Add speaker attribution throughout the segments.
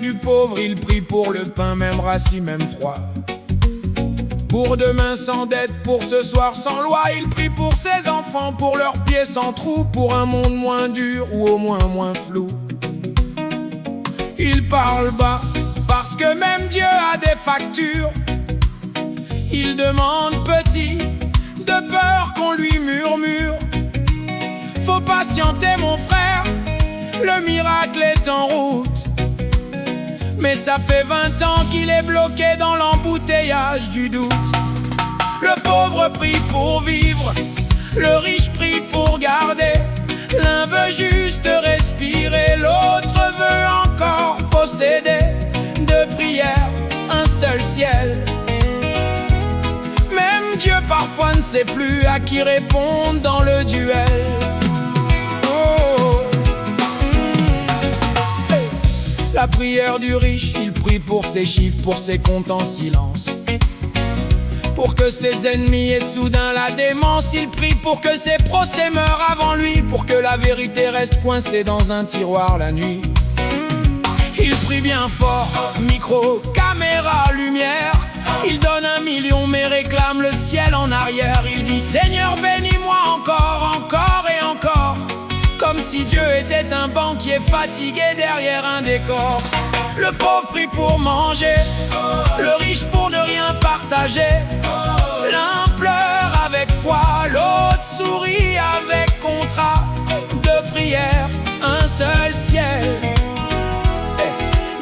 Speaker 1: du pauvre, il prie pour le pain, même rassis, même froid. Pour demain sans dette, pour ce soir sans loi, il prie pour ses enfants, pour leurs pieds sans trou, pour un monde moins dur ou au moins flou. Il parle bas, parce que même Dieu a des factures. Il demande petit, de peur qu'on lui murmure. Faut patienter mon frère, le miracle est en route. Mais ça fait 20 ans qu'il est bloqué dans l'embouteillage du doute. Le pauvre prie pour vivre, le riche prie pour garder. L'un veut juste respirer, l'autre veut encore posséder. De prière, un seul ciel. Même Dieu parfois ne sait plus à qui répondre dans le duel. La prière du riche, il prie pour ses chiffres, pour ses comptes en silence. Pour que ses ennemis aient soudain la démence. Il prie pour que ses procès meurent avant lui, pour que la vérité reste coincée dans un tiroir la nuit. Il prie bien fort, micro, caméra, lumière. Il donne 1 million mais réclame le ciel en arrière. Il dit Seigneur bénis-moi encore, encore et encore. Comme si Dieu était un banquier fatigué derrière un décor. Le pauvre prie pour manger, le riche pour ne rien partager. L'un pleure avec foi, l'autre sourit avec contrat. De prière, un seul ciel.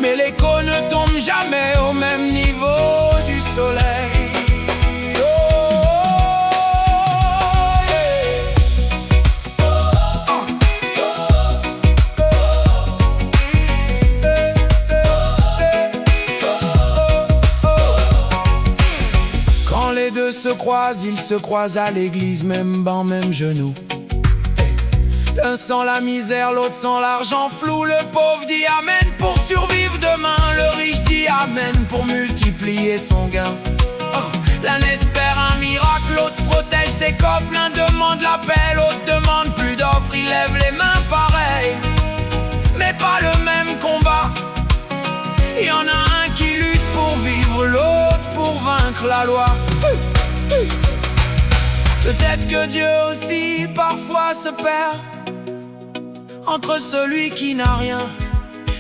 Speaker 1: Mais l'écho ne tombe jamais au même niveau du soleil. Les deux se croisent, ils se croisent à l'église, même banc, même genou. L'un sans la misère, l'autre sans l'argent flou. Le pauvre dit amen pour survivre demain. Le riche dit amen pour multiplier son gain. L'un espère un miracle, l'autre protège ses coffres. L'un demande la paix, l'autre demande plus d'offres. Il lève les mains pareil, mais pas le même combat. Il y en a un qui lutte pour vivre, l'autre pour vaincre la loi. Peut-être que Dieu aussi parfois se perd entre celui qui n'a rien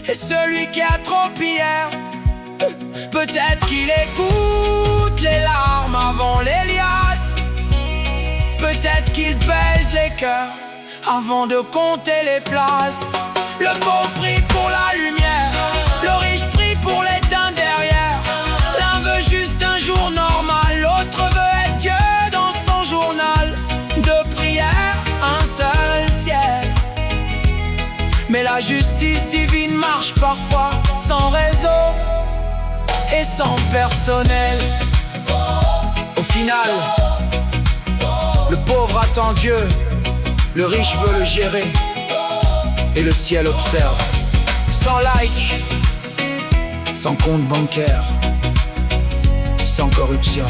Speaker 1: et celui qui a trop hier. Peut-être qu'il écoute les larmes avant les liasses. Peut-être qu'il pèse les cœurs avant de compter les places. Le pauvre prie pour la lumière, le riche prie pour l'éteint derrière. L'un veut juste un jour normal, l'autre veut être Dieu dans son journal. De prière, un seul ciel. Mais la justice divine marche parfois sans réseau et sans personnel. Au final, le pauvre attend Dieu, le riche veut le gérer, et le ciel observe. Sans like, sans compte bancaire, sans corruption.